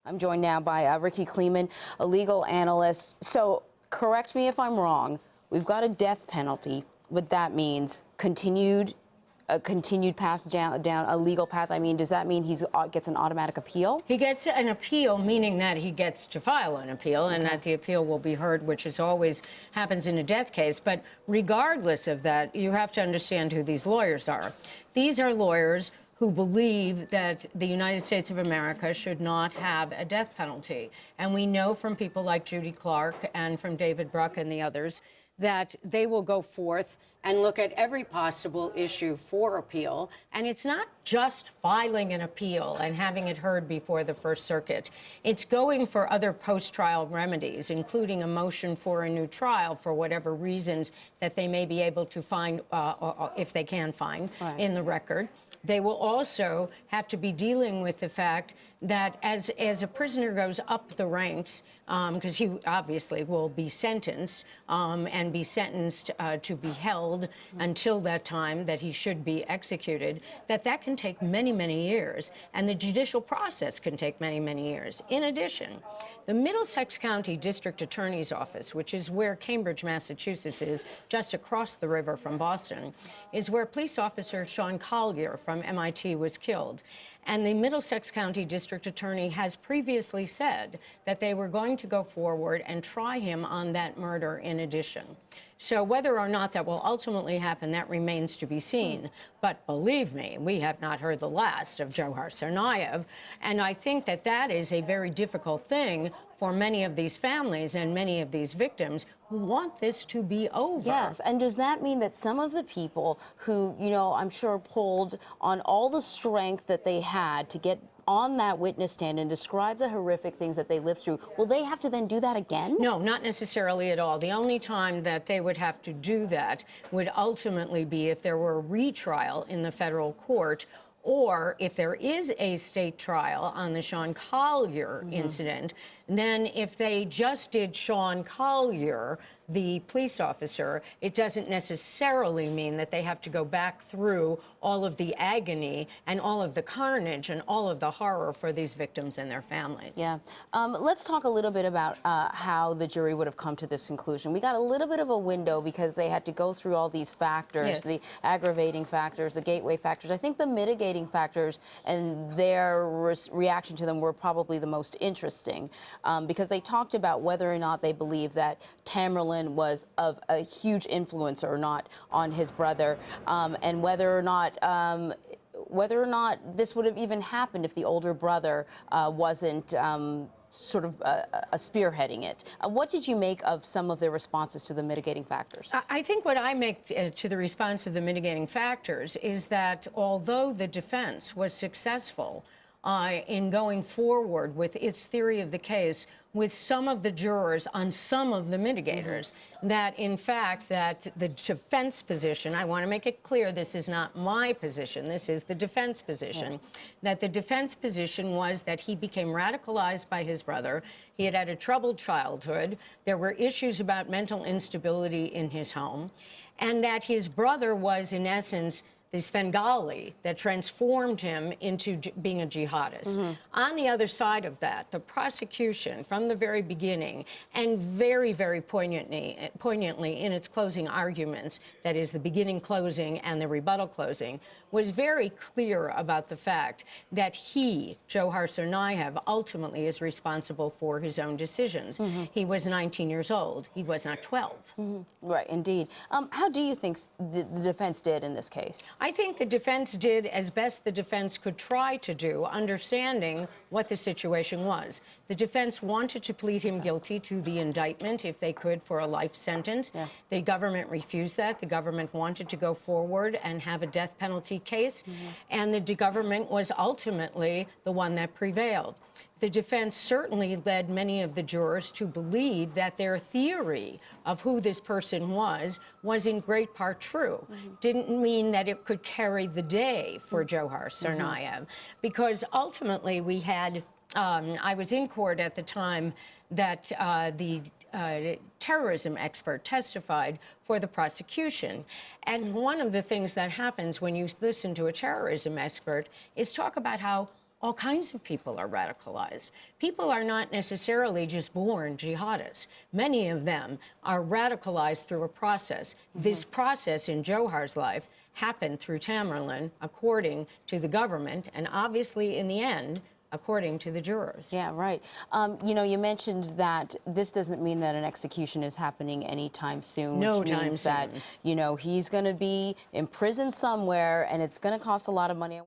I'm joined now by Rikki Klieman, a legal analyst. So correct me if I'm wrong. We've got a death penalty. What that means, a continued path down a legal path. I mean, does that mean he gets an automatic appeal? He gets an appeal, meaning that he gets to file an appeal and that the appeal will be heard, which is always happens in a death case. But regardless of that, you have to understand who these lawyers are. These are lawyers who believe that the United States of America should not have a death penalty. And we know from people like Judy Clark and from David Bruck and the others that they will go forth and look at every possible issue for appeal. And it's not just filing an appeal and having it heard before the First Circuit. It's going for other post-trial remedies, including a motion for a new trial for whatever reasons that they may be able to find, or if they can find, in the record. They will also have to be dealing with the fact that as a prisoner goes up the ranks, because he obviously will be sentenced and be sentenced to be held until that time that he should be executed, that can take many, many years, and the judicial process can take many, many years. In addition, the Middlesex County District Attorney's Office, which is where Cambridge, Massachusetts is, just across the river from Boston, is where police officer Sean Collier from MIT was killed. And the Middlesex County District Attorney has previously said that they were going to go forward and try him on that murder in addition. So whether or not that will ultimately happen, that remains to be seen. But believe me, we have not heard the last of Dzhokhar Tsarnaev. And I think that that is a very difficult thing for many of these families and many of these victims who want this to be over. Yes, and does that mean that some of the people who, you know, I'm sure pulled on all the strength that they had to get on that witness stand and describe the horrific things that they lived through, will they have to then do that again? No, not necessarily at all. The only time that they would have to do that would ultimately be if there were a retrial in the federal court, or if there is a state trial on the Sean Collier incident. Then if they just did Sean Collier, the police officer, it doesn't necessarily mean that they have to go back through all of the agony and all of the carnage and all of the horror for these victims and their families. Yeah. Let's talk a little bit about how the jury would have come to this conclusion. We got a little bit of a window because they had to go through all these factors, the aggravating factors, the gateway factors. I think the mitigating factors and their reaction to them were probably the most interesting because they talked about whether or not they believe that Tamerlan was of a huge influence or not on his brother, and whether or not this would have even happened if the older brother wasn't sort of spearheading it. What did you make of some of their responses to the mitigating factors? I think what I make to the response of the mitigating factors is that although the defense was successful in going forward with its theory of the case with some of the jurors on some of the mitigators, that in fact that the defense position, I want to make it clear this is not my position, this is the defense position, that the defense position was that he became radicalized by his brother, he had had a troubled childhood, there were issues about mental instability in his home, and that his brother was in essence the Svengali that transformed him into being a jihadist. On the other side of that, the prosecution from the very beginning and very, very poignantly in its closing arguments, that is the beginning closing and the rebuttal closing, was very clear about the fact that he, Dzhokhar Tsarnaev, ultimately is responsible for his own decisions. He was 19 years old. He was not 12. Right, indeed. How do you think the defense did in this case? I think the defense did as best the defense could try to do, understanding what the situation was. The defense wanted to plead him guilty to the indictment, if they could, for a life sentence. The government refused that. The government wanted to go forward and have a death penalty case, and the government was ultimately the one that prevailed. The defense certainly led many of the jurors to believe that their theory of who this person was in great part true. Didn't mean that it could carry the day for Dzhokhar Tsarnaev, because ultimately we had, I was in court at the time that the terrorism expert testified for the prosecution. And one of the things that happens when you listen to a terrorism expert is talk about how all kinds of people are radicalized. People are not necessarily just born jihadists. Many of them are radicalized through a process. This process in Dzhokhar's life happened through Tamerlan, according to the government, and obviously, in the end, according to the jurors. Yeah, right. You know, you mentioned that this doesn't mean that an execution is happening anytime soon. No which time means that, soon. you know, he's going to be in prison somewhere, and it's going to cost a lot of money.